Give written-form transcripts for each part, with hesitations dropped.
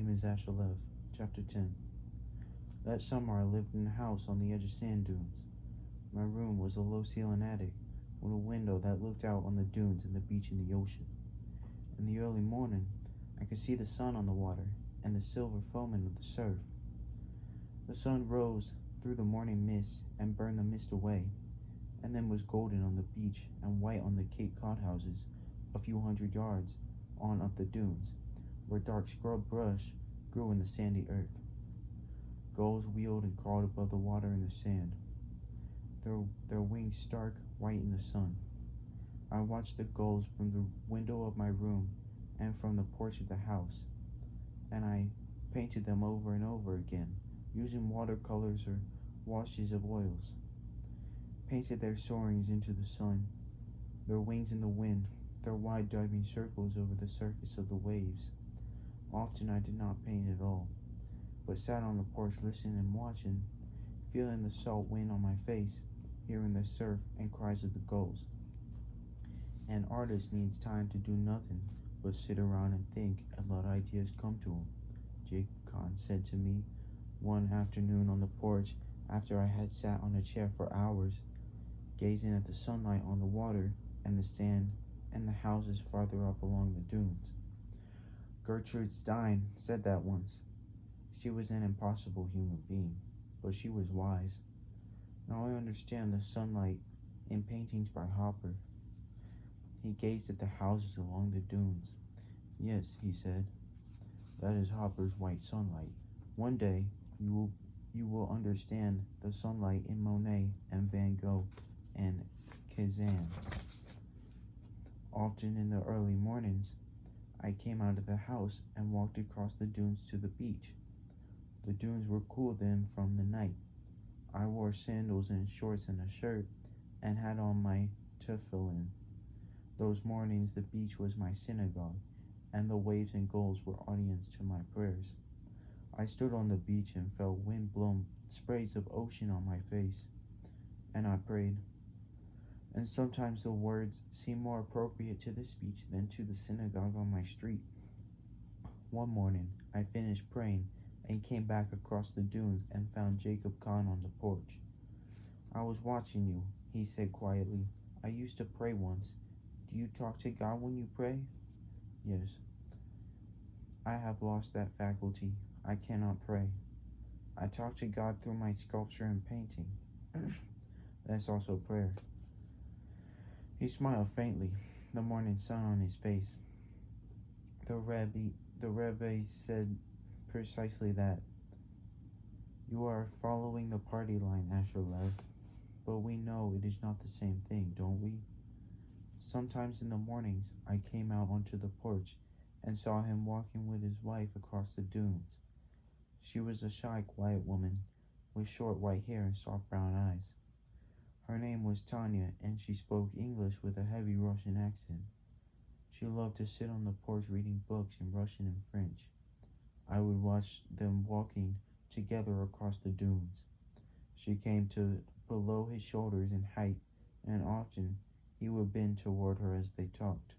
name is Ashalev. Chapter 10. That summer I lived in a house on the edge of sand dunes. My room was a low-ceiling attic with a window that looked out on the dunes and the beach and the ocean. In the early morning, I could see the sun on the water and the silver foaming of the surf. The sun rose through the morning mist and burned the mist away, and then was golden on the beach and white on the Cape Cod houses a few hundred yards on up the dunes, where dark scrub brush grew in the sandy earth. Gulls wheeled and crawled above the water and the sand, their wings stark white in the sun. I watched the gulls from the window of my room and from the porch of the house, and I painted them over and over again, using watercolors or washes of oils. Painted their soarings into the sun, their wings in the wind, their wide diving circles over the surface of the waves. Often I did not paint at all, but sat on the porch listening and watching, feeling the salt wind on my face, hearing the surf and cries of the gulls. An artist needs time to do nothing but sit around and think and let ideas come to him, Jacob Kahn said to me one afternoon on the porch after I had sat on a chair for hours, gazing at the sunlight on the water and the sand and the houses farther up along the dunes. Gertrude Stein said that once. She was an impossible human being, but she was wise. Now I understand the sunlight in paintings by Hopper. He gazed at the houses along the dunes. Yes, he said, that is Hopper's white sunlight. One day you will understand the sunlight in Monet and Van Gogh and Cezanne. Often in the early mornings, I came out of the house and walked across the dunes to the beach. The dunes were cool then from the night. I wore sandals and shorts and a shirt and had on my tefillin. Those mornings the beach was my synagogue, and the waves and gulls were audience to my prayers. I stood on the beach and felt wind-blown sprays of ocean on my face, and I prayed. And sometimes the words seemed more appropriate to the speech than to the synagogue on my street. One morning, I finished praying and came back across the dunes and found Jacob Kahn on the porch. I was watching you, he said quietly. I used to pray once. Do you talk to God when you pray? Yes. I have lost that faculty. I cannot pray. I talk to God through my sculpture and painting. That's also prayer. He smiled faintly, the morning sun on his face. The Rebbe said precisely that. You are following the party line, Ashalev, but we know it is not the same thing, don't we? Sometimes in the mornings, I came out onto the porch and saw him walking with his wife across the dunes. She was a shy, quiet woman with short white hair and soft brown eyes. Her name was Tanya, and she spoke English with a heavy Russian accent. She loved to sit on the porch reading books in Russian and French. I would watch them walking together across the dunes. She came to below his shoulders in height, and often he would bend toward her as they talked.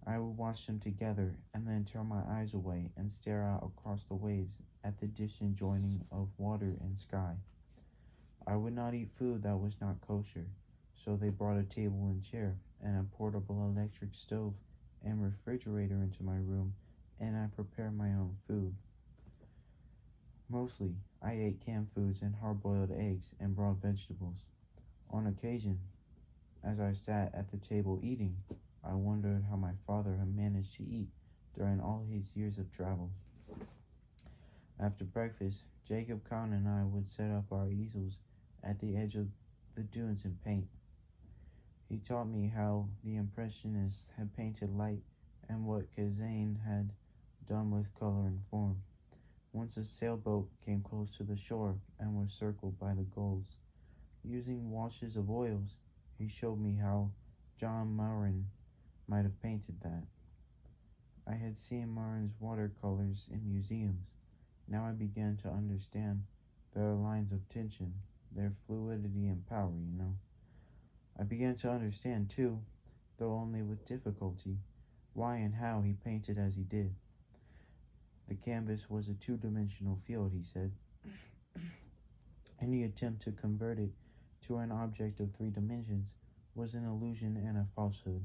I would watch them together and then turn my eyes away and stare out across the waves at the distant joining of water and sky. I would not eat food that was not kosher, so they brought a table and chair and a portable electric stove and refrigerator into my room, and I prepared my own food. Mostly, I ate canned foods and hard-boiled eggs and raw vegetables. On occasion, as I sat at the table eating, I wondered how my father had managed to eat during all his years of travel. After breakfast, Jacob Kahn and I would set up our easels at the edge of the dunes and paint. He taught me how the Impressionists had painted light and what Cezanne had done with color and form. Once a sailboat came close to the shore and was circled by the gulls. Using washes of oils, he showed me how John Marin might have painted that. I had seen Marin's watercolors in museums. Now I began to understand their lines of tension, their fluidity and power, I began to understand, too, though only with difficulty, why and how he painted as he did. The canvas was a two-dimensional field, he said. Any attempt to convert it to an object of three dimensions was an illusion and a falsehood.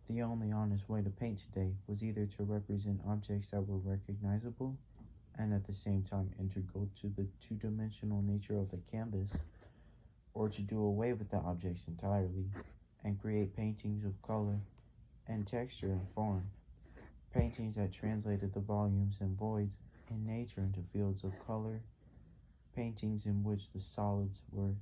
The only honest way to paint today was either to represent objects that were recognizable and at the same time integral to the two-dimensional nature of the canvas, or to do away with the objects entirely and create paintings of color and texture and form, paintings that translated the volumes and voids in nature into fields of color, paintings in which the solids were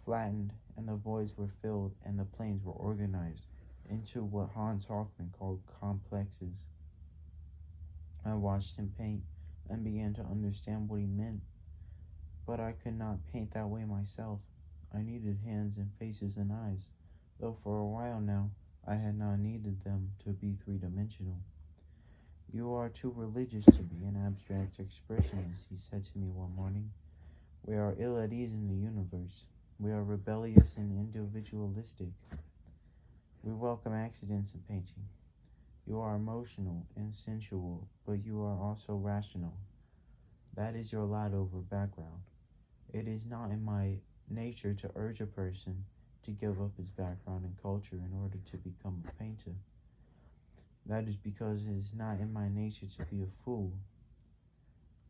flattened and the voids were filled and the planes were organized into what Hans Hofmann called complexes. I watched him paint and began to understand what he meant, but I could not paint that way myself. I needed hands and faces and eyes, though for a while now I had not needed them to be three-dimensional. You are too religious to be an abstract expressionist, he said to me one morning. We are ill at ease in the universe. We are rebellious and individualistic. We welcome accidents in painting. You are emotional and sensual, but you are also rational. That is your Ladover background. It is not in my nature to urge a person to give up his background and culture in order to become a painter. That is because it is not in my nature to be a fool.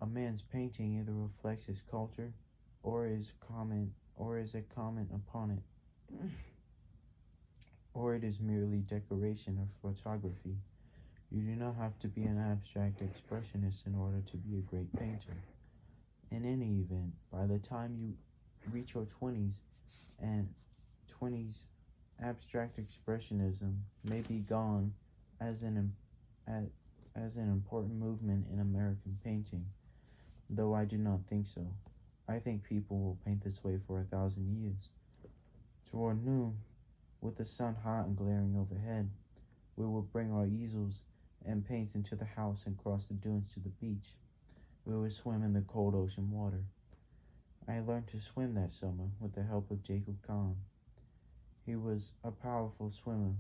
A man's painting either reflects his culture or is a comment upon it, or it is merely decoration or photography. You do not have to be an abstract expressionist in order to be a great painter. In any event, by the time you reach your 20s and 20s, abstract expressionism may be gone as an important movement in American painting, though I do not think so. I think people will paint this way for 1,000 years. Toward noon, with the sun hot and glaring overhead, we will bring our easels and paints into the house and cross the dunes to the beach. We will swim in the cold ocean water. I learned to swim that summer with the help of Jacob Kahn. He was a powerful swimmer.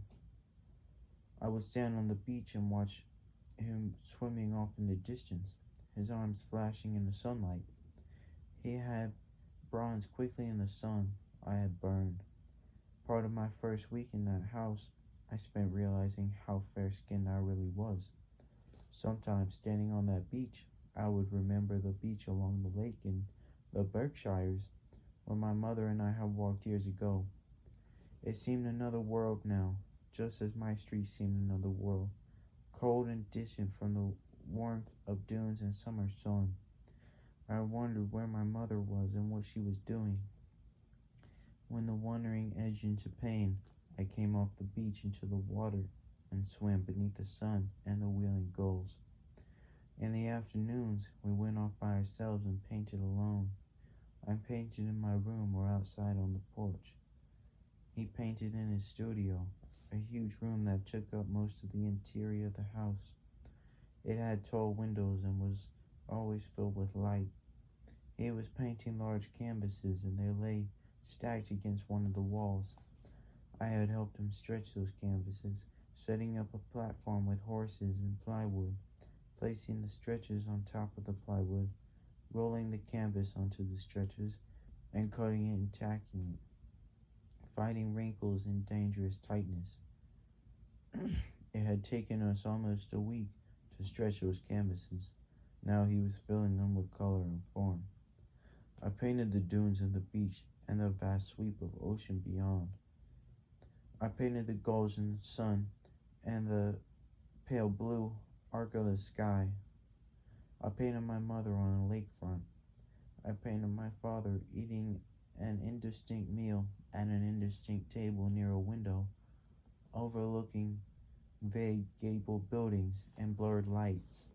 I would stand on the beach and watch him swimming off in the distance, his arms flashing in the sunlight. He had bronzed quickly in the sun. I had burned. Part of my first week in that house, I spent realizing how fair-skinned I really was. Sometimes, standing on that beach, I would remember the beach along the lake in the Berkshires, where my mother and I had walked years ago. It seemed another world now, just as my street seemed another world, cold and distant from the warmth of dunes and summer sun. I wondered where my mother was and what she was doing. When the wondering edged into pain, I came off the beach into the water and swam beneath the sun and the wheeling gulls. In the afternoons, we went off by ourselves and painted alone. I painted in my room or outside on the porch. He painted in his studio, a huge room that took up most of the interior of the house. It had tall windows and was always filled with light. He was painting large canvases, and they lay stacked against one of the walls. I had helped him stretch those canvases, setting up a platform with horses and plywood, placing the stretchers on top of the plywood, rolling the canvas onto the stretchers, and cutting it and tacking it, fighting wrinkles and dangerous tightness. It had taken us almost a week to stretch those canvases. Now he was filling them with color and form. I painted the dunes and the beach and the vast sweep of ocean beyond. I painted the gulls in the sun and the pale blue arc of the sky. I painted my mother on a lakefront. I painted my father eating an indistinct meal at an indistinct table near a window, overlooking vague gabled buildings and blurred lights.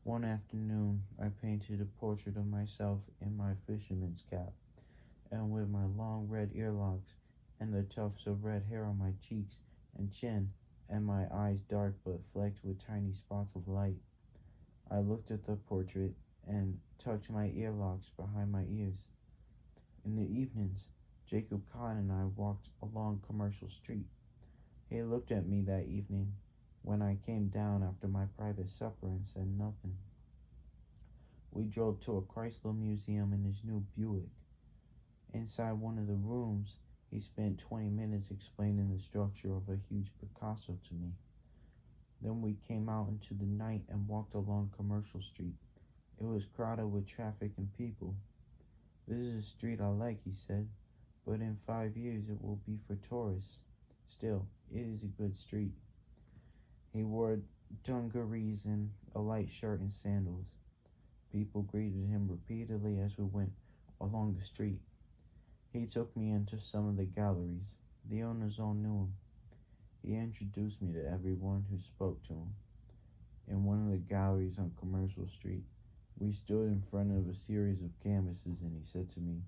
One afternoon, I painted a portrait of myself in my fisherman's cap, and with my long red earlocks, and the tufts of red hair on my cheeks and chin, and my eyes dark but flecked with tiny spots of light. I looked at the portrait and tucked my earlocks behind my ears. In the evenings, Jacob Kahn and I walked along Commercial Street. He looked at me that evening, when I came down after my private supper and said nothing. We drove to a Chrysler museum in his new Buick. Inside one of the rooms, he spent 20 minutes explaining the structure of a huge Picasso to me. Then we came out into the night and walked along Commercial Street. It was crowded with traffic and people. "This is a street I like," he said, "but in 5 years it will be for tourists. Still, it is a good street." He wore dungarees and a light shirt and sandals. People greeted him repeatedly as we went along the street. He took me into some of the galleries. The owners all knew him. He introduced me to everyone who spoke to him. In one of the galleries on Commercial Street, we stood in front of a series of canvases, and he said to me,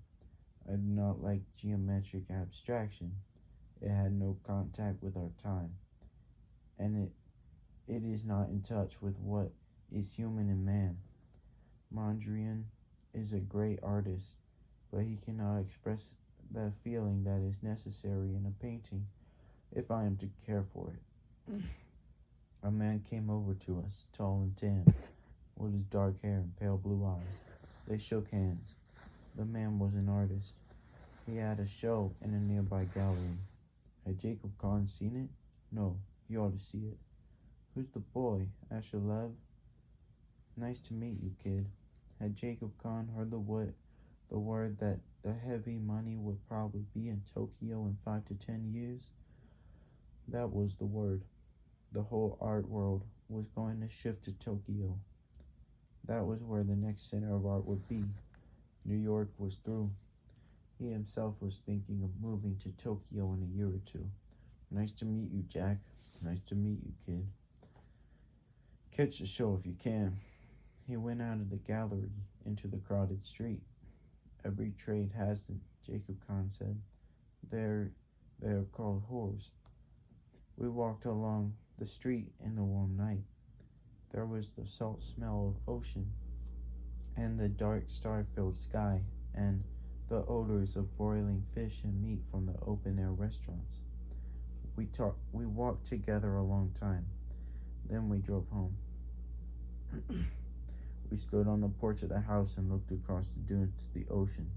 "I do not like geometric abstraction. It had no contact with our time, and it is not in touch with what is human in man. Mondrian is a great artist, but he cannot express the feeling that is necessary in a painting if I am to care for it." A man came over to us, tall and tan, with his dark hair and pale blue eyes. They shook hands. The man was an artist. He had a show in a nearby gallery. Had Jacob Kahn seen it? No, he ought to see it. "Who's the boy? Asher Lev?" "Nice to meet you, kid." Had Jacob Kahn heard the word that the heavy money would probably be in Tokyo in 5 to 10 years? That was the word. The whole art world was going to shift to Tokyo. That was where the next center of art would be. New York was through. He himself was thinking of moving to Tokyo in a year or two. "Nice to meet you, Jack." "Nice to meet you, kid." "Catch the show if you can." He went out of the gallery into the crowded street. "Every trade has them," Jacob Kahn said. They are called whores." We walked along the street in the warm night. There was the salt smell of ocean, and the dark star-filled sky, and the odors of broiling fish and meat from the open-air restaurants. We walked together a long time. Then we drove home. We stood on the porch of the house and looked across the dunes to the ocean.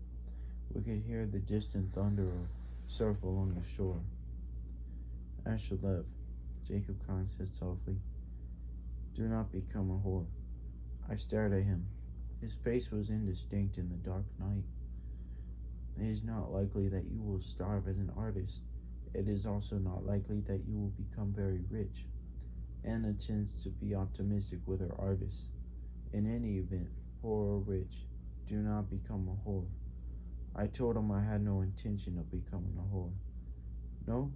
We could hear the distant thunder of surf along the shore. "Asher Lev," Jacob Kahn said softly, "do not become a whore." I stared at him. His face was indistinct in the dark night. "It is not likely that you will starve as an artist. It is also not likely that you will become very rich." Anna tends to be optimistic with her artists. "In any event, poor or rich, do not become a whore." I told him I had no intention of becoming a whore. "No?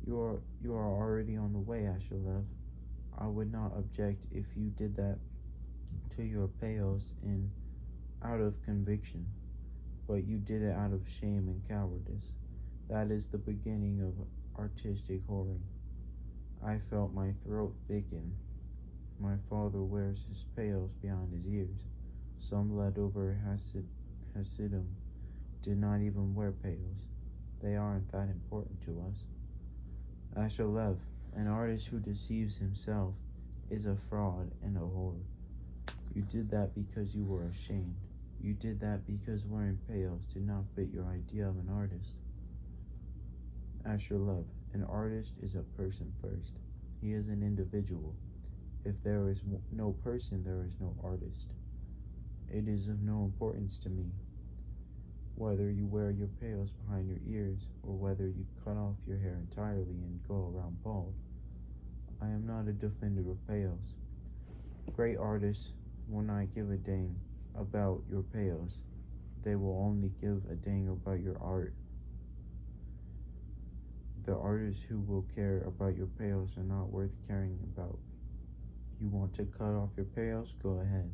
You are already on the way, Asher Lev. I would not object if you did that to your payos in out of conviction, but you did it out of shame and cowardice. That is the beginning of artistic whoring." I felt my throat thicken. My father wears his payos behind his ears. Some led over Hasidim did not even wear payos. They aren't that important to us. Asher Lev, an artist who deceives himself, is a fraud and a whore. You did that because you were ashamed. You did that because wearing payos did not fit your idea of an artist. Asher Lev, an artist is a person first. He is an individual. If there is no person, there is no artist. It is of no importance to me whether you wear your payos behind your ears or whether you cut off your hair entirely and go around bald. I am not a defender of payos. Great artists will not give a dang about your payos. They will only give a dang about your art. The artists who will care about your payos are not worth caring about. You want to cut off your payos? Go ahead.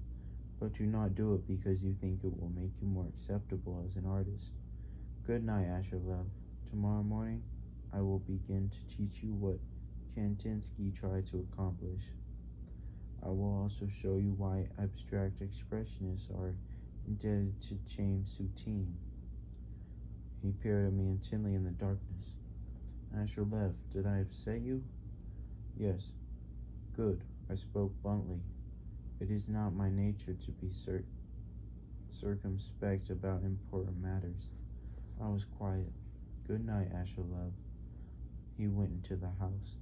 But do not do it because you think it will make you more acceptable as an artist. Good night, Asher Lev. Tomorrow morning, I will begin to teach you what Kandinsky tried to accomplish. I will also show you why abstract expressionists are indebted to James Soutine. He peered at me intently in the darkness. "Asher Lev, did I upset you?" "Yes." Good, I spoke bluntly. It is not my nature to be circumspect about important matters. I was quiet. Good night, Asher love. He went into the house.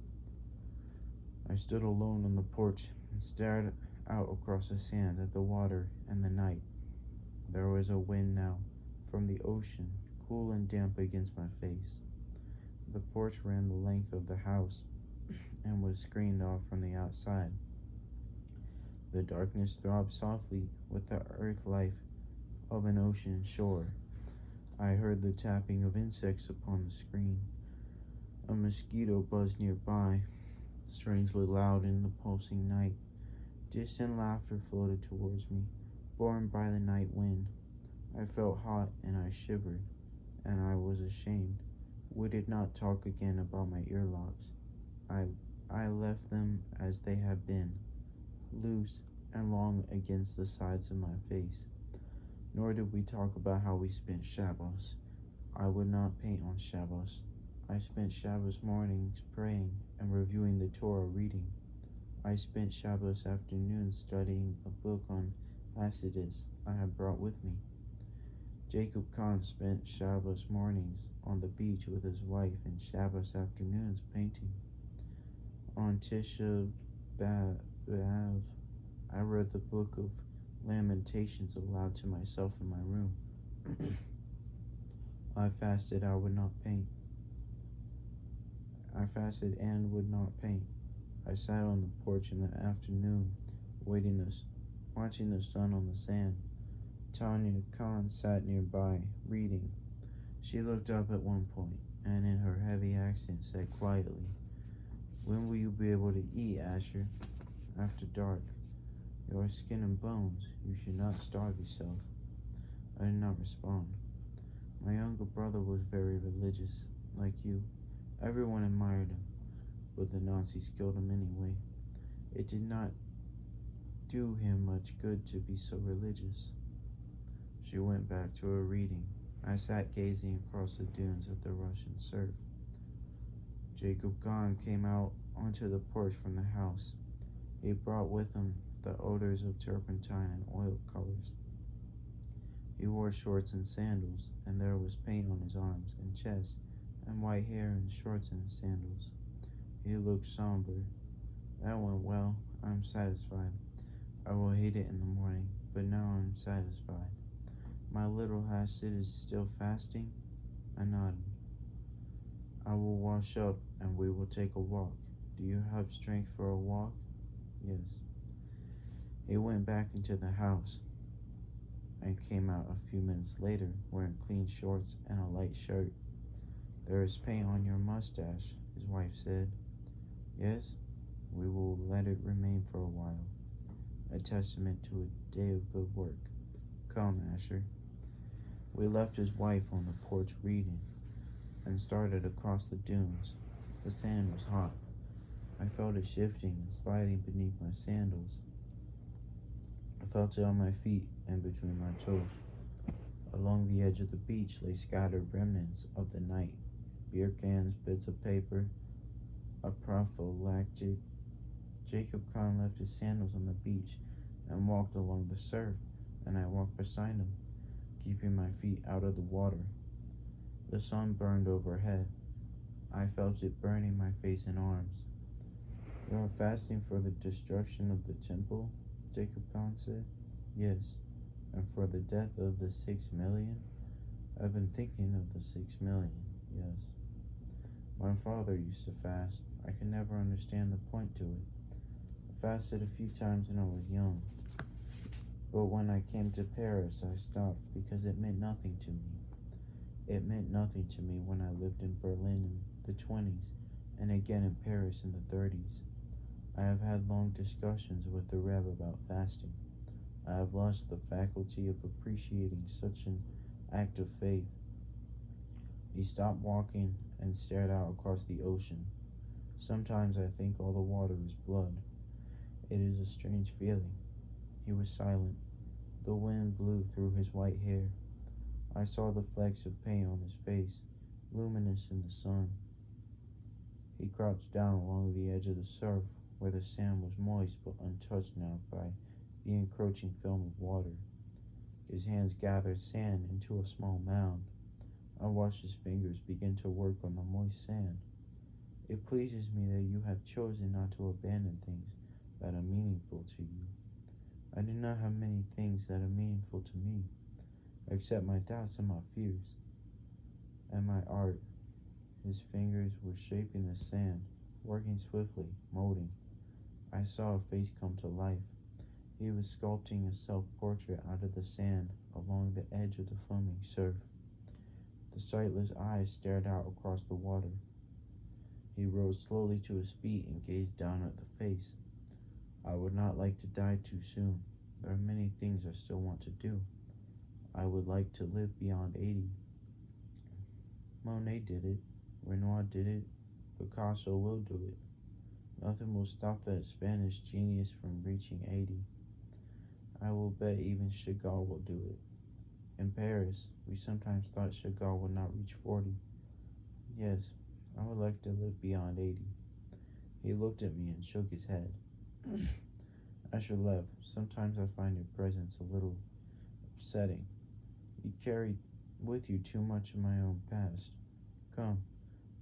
I stood alone on the porch and stared out across the sand at the water and the night. There was a wind now from the ocean, cool and damp against my face. The porch ran the length of the house and was screened off from the outside. The darkness throbbed softly with the earth life of an ocean shore. I heard the tapping of insects upon the screen. A mosquito buzzed nearby, strangely loud in the pulsing night. Distant laughter floated towards me, borne by the night wind. I felt hot and I shivered, and I was ashamed. We did not talk again about my earlocks. I left them as they had been, loose and long against the sides of my face. Nor did we talk about how we spent Shabbos. I would not paint on Shabbos. I spent Shabbos mornings praying and reviewing the Torah reading. I spent Shabbos afternoons studying a book on Hasidus I had brought with me. Jacob Kahn spent Shabbos mornings on the beach with his wife and Shabbos afternoons painting. On Tisha B'Av, I read the book of Lamentations aloud to myself in my room. I fasted and would not paint. I sat on the porch in the afternoon, watching the sun on the sand. Tanya Khan sat nearby, reading. She looked up at one point, and in her heavy accent said quietly, "When will you be able to eat, Asher?" "After dark." "You are skin and bones. You should not starve yourself." I did not respond. My younger brother was very religious, like you. Everyone admired him, but the Nazis killed him anyway. It did not do him much good to be so religious. She went back to her reading. I sat gazing across the dunes at the Russian surf. Jacob Kahn came out onto the porch from the house. He brought with him the odors of turpentine and oil colors. He wore shorts and sandals, and there was paint on his arms and chest, and white hair and shorts and sandals. He looked somber. "That went well. I'm satisfied. I will hate it in the morning, but now I'm satisfied. My little Hasid is still fasting?" I nodded. "I will wash up, and we will take a walk. Do you have strength for a walk?" "Yes." He went back into the house and came out a few minutes later wearing clean shorts and a light shirt. "There is paint on your mustache," his wife said. "Yes, we will let it remain for a while. A testament to a day of good work. Come, Asher." We left his wife on the porch reading and started across the dunes. The sand was hot. I felt it shifting and sliding beneath my sandals. I felt it on my feet and between my toes. Along the edge of the beach lay scattered remnants of the night. Beer cans, bits of paper, a prophylactic. Jacob Kahn left his sandals on the beach and walked along the surf, and I walked beside him, keeping my feet out of the water. The sun burned overhead. I felt it burning my face and arms. "You are fasting for the destruction of the temple?" Jacob Kahn said. "Yes, and for the death of the 6 million? I've been thinking of the 6 million, yes. My father used to fast. I could never understand the point to it. I fasted a few times when I was young. But when I came to Paris, I stopped because it meant nothing to me. It meant nothing to me when I lived in Berlin in the 20s and again in Paris in the 30s. I have had long discussions with the Reb about fasting. I have lost the faculty of appreciating such an act of faith." He stopped walking and stared out across the ocean. "Sometimes I think all the water is blood. It is a strange feeling." He was silent. The wind blew through his white hair. I saw the flecks of paint on his face, luminous in the sun. He crouched down along the edge of the surf where the sand was moist but untouched now by the encroaching film of water. His hands gathered sand into a small mound. I watched his fingers begin to work on the moist sand. It pleases me that you have chosen not to abandon things that are meaningful to you. I do not have many things that are meaningful to me, except my doubts and my fears, and my art. His fingers were shaping the sand, working swiftly, molding. I saw a face come to life. He was sculpting a self-portrait out of the sand along the edge of the foaming surf. The sightless eyes stared out across the water. He rose slowly to his feet and gazed down at the face. I would not like to die too soon. There are many things I still want to do. I would like to live beyond 80. Monet did it. Renoir did it. Picasso will do it. Nothing will stop that Spanish genius from reaching 80. I will bet even Chagall will do it. In Paris, we sometimes thought Chagall would not reach 40. Yes, I would like to live beyond 80. He looked at me and shook his head. Asher left. Sometimes I find your presence a little upsetting. You carry with you too much of my own past. Come,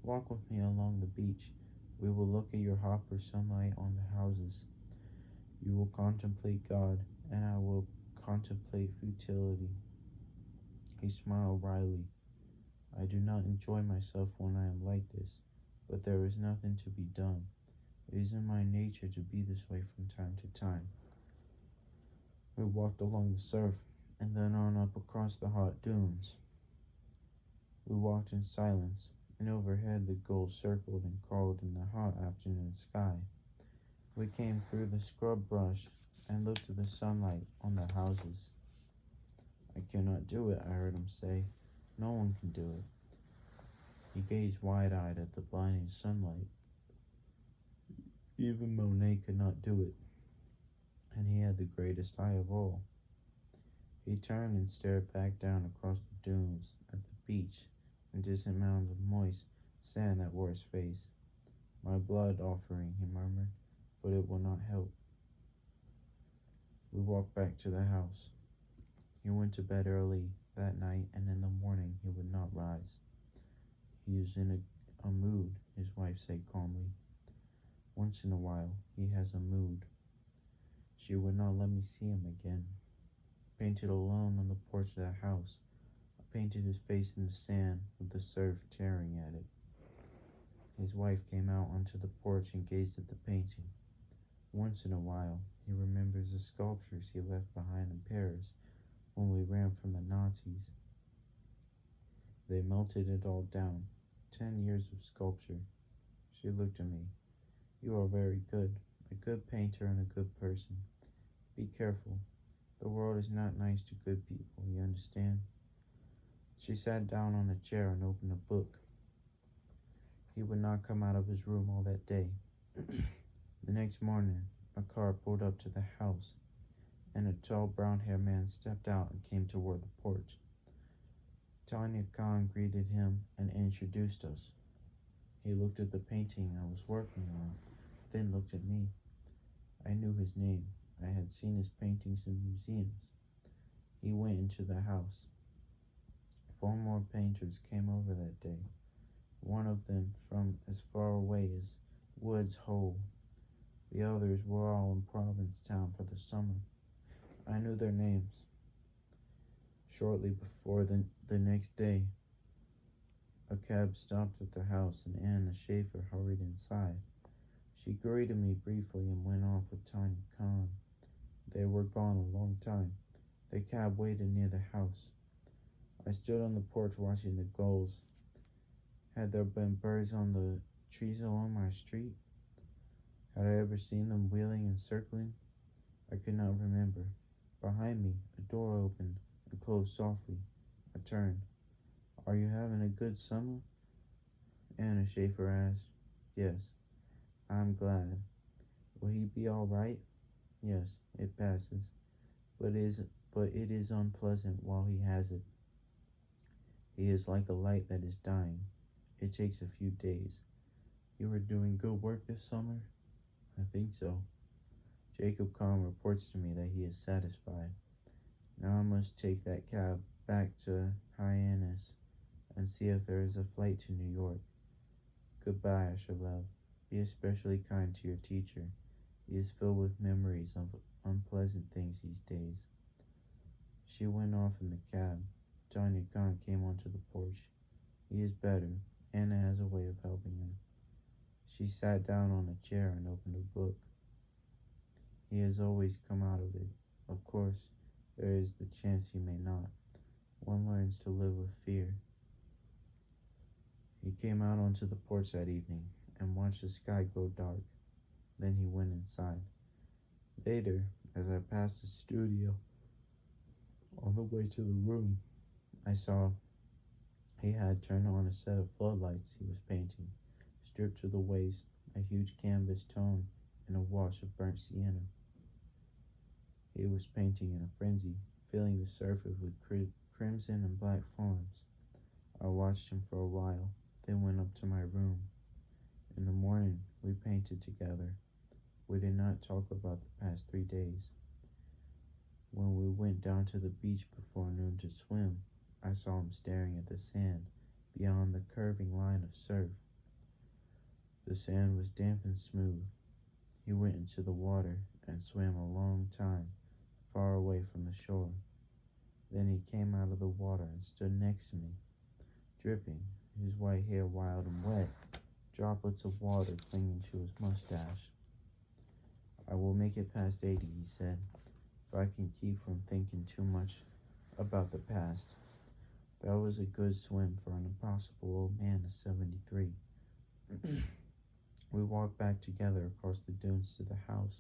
walk with me along the beach. We will look at your hopper sunlight on the houses. You will contemplate God, and I will contemplate futility. He smiled wryly. I do not enjoy myself when I am like this, but there is nothing to be done. It is in my nature to be this way from time to time. We walked along the surf, and then on up across the hot dunes. We walked in silence, and overhead the gulls circled and crawled in the hot afternoon sky. We came through the scrub brush and looked at the sunlight on the houses. I cannot do it, I heard him say. No one can do it. He gazed wide-eyed at the blinding sunlight. Even Monet could not do it, and he had the greatest eye of all. He turned and stared back down across the dunes at the beach and distant mounds of moist sand that wore his face. My blood offering, he murmured, but it will not help. We walked back to the house. He went to bed early that night, and in the morning he would not rise. He is in a mood, his wife said calmly. Once in a while, he has a mood. She would not let me see him again. Painted alone on the porch of the house, I painted his face in the sand with the surf tearing at it. His wife came out onto the porch and gazed at the painting. Once in a while, he remembers the sculptures he left behind in Paris when we ran from the Nazis. They melted it all down. 10 years of sculpture. She looked at me. You are very good. A good painter and a good person. Be careful. The world is not nice to good people, you understand? She sat down on a chair and opened a book. He would not come out of his room all that day. The next morning, a car pulled up to the house, and a tall brown-haired man stepped out and came toward the porch. Tanya Khan greeted him and introduced us. He looked at the painting I was working on, then looked at me. I knew his name. I had seen his paintings in museums. He went into the house. 4 more painters came over that day, one of them from as far away as Woods Hole. The others were all in Provincetown for the summer. I knew their names. Shortly before the next day, a cab stopped at the house and Anna Schaefer hurried inside. She greeted me briefly and went off with Tanya Khan. They were gone a long time. The cab waited near the house. I stood on the porch watching the gulls. Had there been birds on the trees along my street? Had I ever seen them wheeling and circling? I could not remember. Behind me, a door opened and closed softly. I turned. Are you having a good summer? Anna Schaefer asked. Yes. I'm glad. Will he be all right? Yes, it passes. But it is unpleasant while he has it. He is like a light that is dying. It takes a few days. You are doing good work this summer? I think so. Jacob Kahn reports to me that he is satisfied. Now I must take that cab back to Hyannis and see if there is a flight to New York. Goodbye, Asherlev. Be especially kind to your teacher. He is filled with memories of unpleasant things these days. She went off in the cab. Tanya Khan came onto the porch. He is better. Anna has a way of helping him. She sat down on a chair and opened a book. He has always come out of it. Of course, there is the chance he may not. One learns to live with fear. He came out onto the porch that evening and watched the sky go dark. Then he went inside. Later, as I passed the studio on the way to the room, I saw he had turned on a set of floodlights he was painting, stripped to the waist, a huge canvas tone, and a wash of burnt sienna. He was painting in a frenzy, filling the surface with crimson and black forms. I watched him for a while, then went up to my room. In the morning, we painted together. We did not talk about the past 3 days. When we went down to the beach before noon to swim, I saw him staring at the sand beyond the curving line of surf. The sand was damp and smooth. He went into the water and swam a long time, far away from the shore. Then he came out of the water and stood next to me, dripping, his white hair wild and wet, droplets of water clinging to his mustache. I will make it past 80, he said, if I can keep from thinking too much about the past. That was a good swim for an impossible old man of 73. We walked back together across the dunes to the house.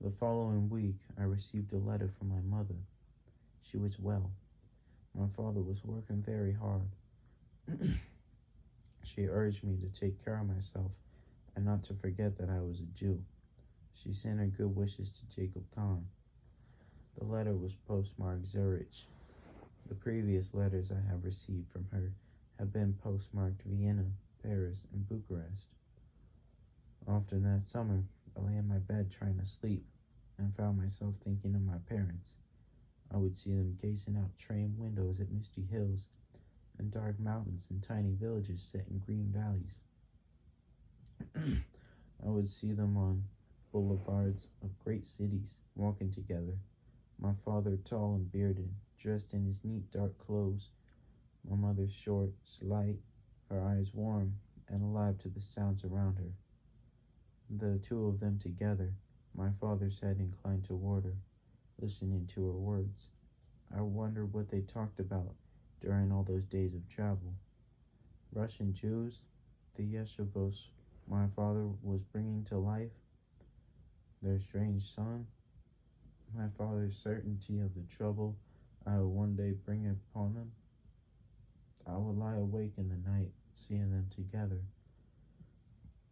The following week, I received a letter from my mother. She was well. My father was working very hard. She urged me to take care of myself and not to forget that I was a Jew. She sent her good wishes to Jacob Kahn. The letter was postmarked Zurich. The previous letters I have received from her have been postmarked Vienna, Paris, and Bucharest. Often that summer, I lay in my bed trying to sleep and found myself thinking of my parents. I would see them gazing out train windows at misty hills and dark mountains and tiny villages set in green valleys. I would see them on boulevards of great cities, walking together. My father tall and bearded, dressed in his neat dark clothes. My mother short, slight, her eyes warm and alive to the sounds around her. The two of them together, my father's head inclined toward her, listening to her words. I wondered what they talked about during all those days of travel. Russian Jews, the yeshivos my father was bringing to life, their strange son, my father's certainty of the trouble I would one day bring upon them. I would lie awake in the night, seeing them together.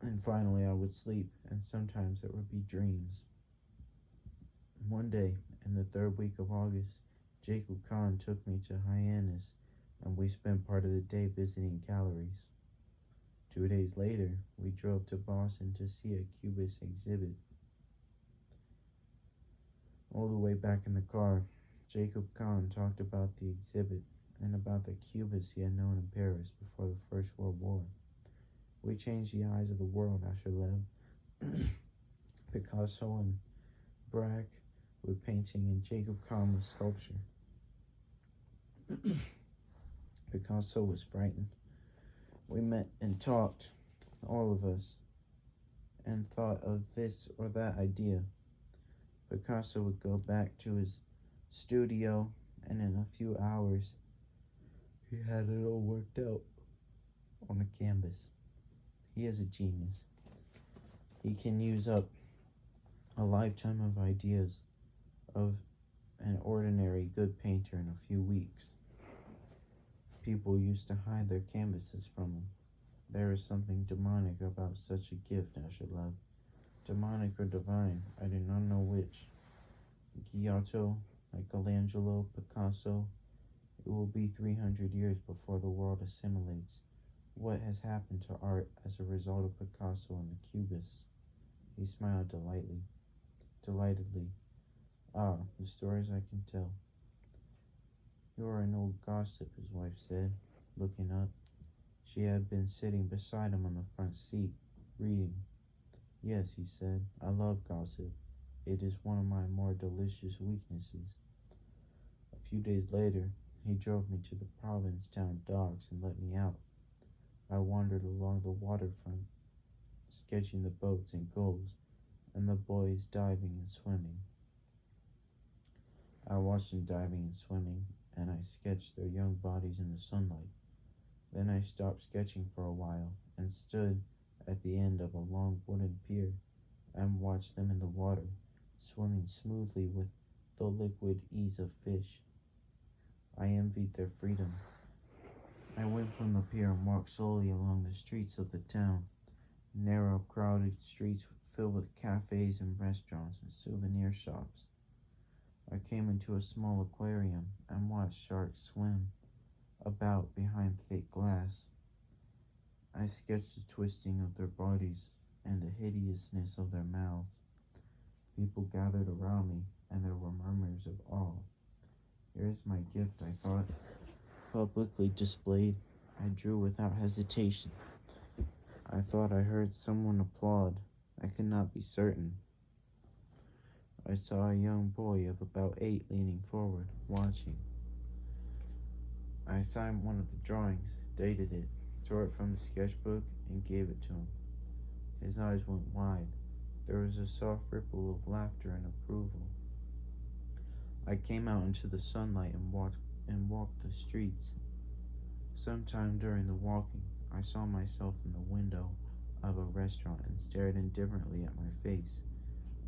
And finally I would sleep, and sometimes there would be dreams. One day, in the 3rd week of August, Jacob Kahn took me to Hyannis, and we spent part of the day visiting galleries. 2 days later, we drove to Boston to see a Cubist exhibit. All the way back in the car, Jacob Kahn talked about the exhibit and about the Cubists he had known in Paris before the First World War. We changed the eyes of the world, Asherlev. Picasso and Braque with painting and Jacob Kahn with sculpture. Picasso was frightened. We met and talked, all of us, and thought of this or that idea. Picasso would go back to his studio, and in a few hours, he had it all worked out on a canvas. He is a genius. He can use up a lifetime of ideas of an ordinary good painter in a few weeks. People used to hide their canvases from him. There is something demonic about such a gift, Asherlev. Demonic or divine, I do not know which. Giotto, Michelangelo, Picasso, it will be 300 years before the world assimilates what has happened to art as a result of Picasso and the Cubists. He smiled delightedly. Ah, the stories I can tell. You are an old gossip, his wife said, looking up. She had been sitting beside him on the front seat, reading. Yes, he said, I love gossip. It is one of my more delicious weaknesses. A few days later, he drove me to the Provincetown docks and let me out. I wandered along the waterfront, sketching the boats and gulls, and the boys diving and swimming. I watched them diving and swimming, and I sketched their young bodies in the sunlight. Then I stopped sketching for a while and stood at the end of a long wooden pier and watched them in the water, swimming smoothly with the liquid ease of fish. I envied their freedom. I went from the pier and walked slowly along the streets of the town, narrow, crowded streets filled with cafes and restaurants and souvenir shops. I came into a small aquarium and watched sharks swim about behind thick glass. I sketched the twisting of their bodies and the hideousness of their mouths. People gathered around me, and there were murmurs of awe. Here is my gift, I thought, publicly displayed. I drew without hesitation. I thought I heard someone applaud. I could not be certain. I saw a young boy of about 8 leaning forward, watching. I signed one of the drawings, dated it, tore it from the sketchbook, and gave it to him. His eyes went wide. There was a soft ripple of laughter and approval. I came out into the sunlight and walked the streets. Sometime during the walking, I saw myself in the window of a restaurant and stared indifferently at my face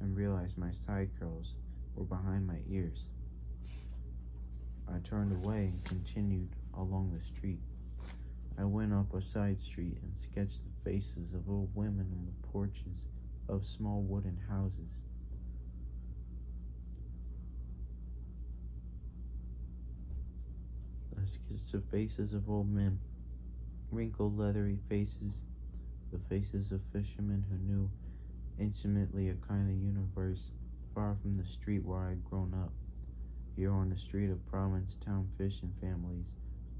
and realized my side curls were behind my ears. I turned away and continued along the street. I went up a side street and sketched the faces of old women on the porches of small wooden houses. I sketched the faces of old men, wrinkled, leathery faces, the faces of fishermen who knew intimately a kind of universe far from the street where I had grown up. Here on the street of Provincetown fishing families,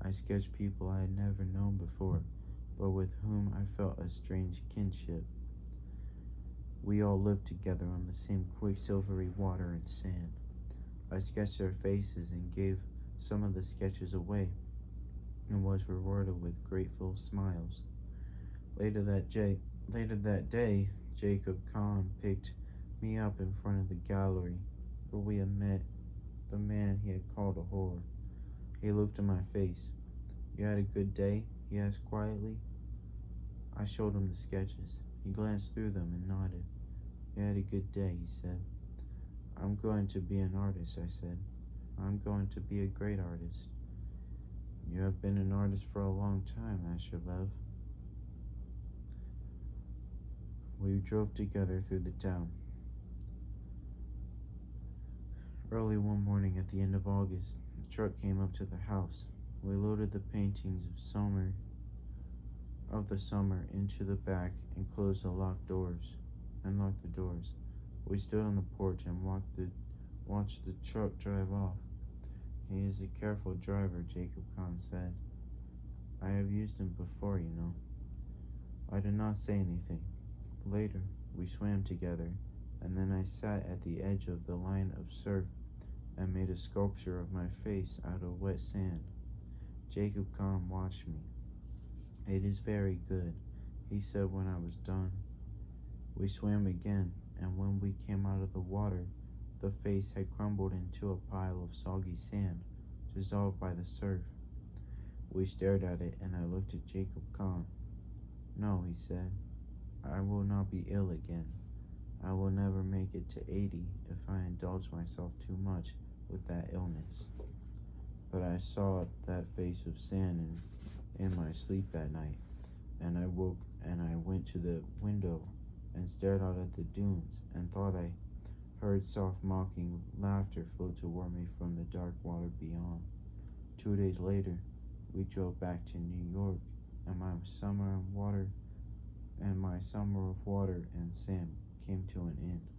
I sketched people I had never known before, but with whom I felt a strange kinship. We all lived together on the same quicksilvery water and sand. I sketched their faces and gave some of the sketches away, and was rewarded with grateful smiles. Later that day, Jacob Kahn picked me up in front of the gallery where we had met the man he had called a whore. He looked in my face. You had a good day? He asked quietly. I showed him the sketches. He glanced through them and nodded. You had a good day, he said. I'm going to be an artist, I said. I'm going to be a great artist. You have been an artist for a long time, Asherlev. We drove together through the town. Early one morning at the end of August, the truck came up to the house. We loaded the paintings of the summer into the back and closed the locked the doors. We stood on the porch and watched the truck drive off. He is a careful driver, Jacob Kahn said. I have used him before, you know. I did not say anything. Later, we swam together, and then I sat at the edge of the line of surf and made a sculpture of my face out of wet sand. Jacob Kahn watched me. It is very good, he said when I was done. We swam again, and when we came out of the water, the face had crumbled into a pile of soggy sand, dissolved by the surf. We stared at it, and I looked at Jacob Kahn. No, he said, I will not be ill again. I will never make it to 80 if I indulge myself too much with that illness. But I saw that face of sand in my sleep that night, and I woke and I went to the window and stared out at the dunes and thought I heard soft mocking laughter flow toward me from the dark water beyond. 2 days later, we drove back to New York, and my summer of water and sand came to an end.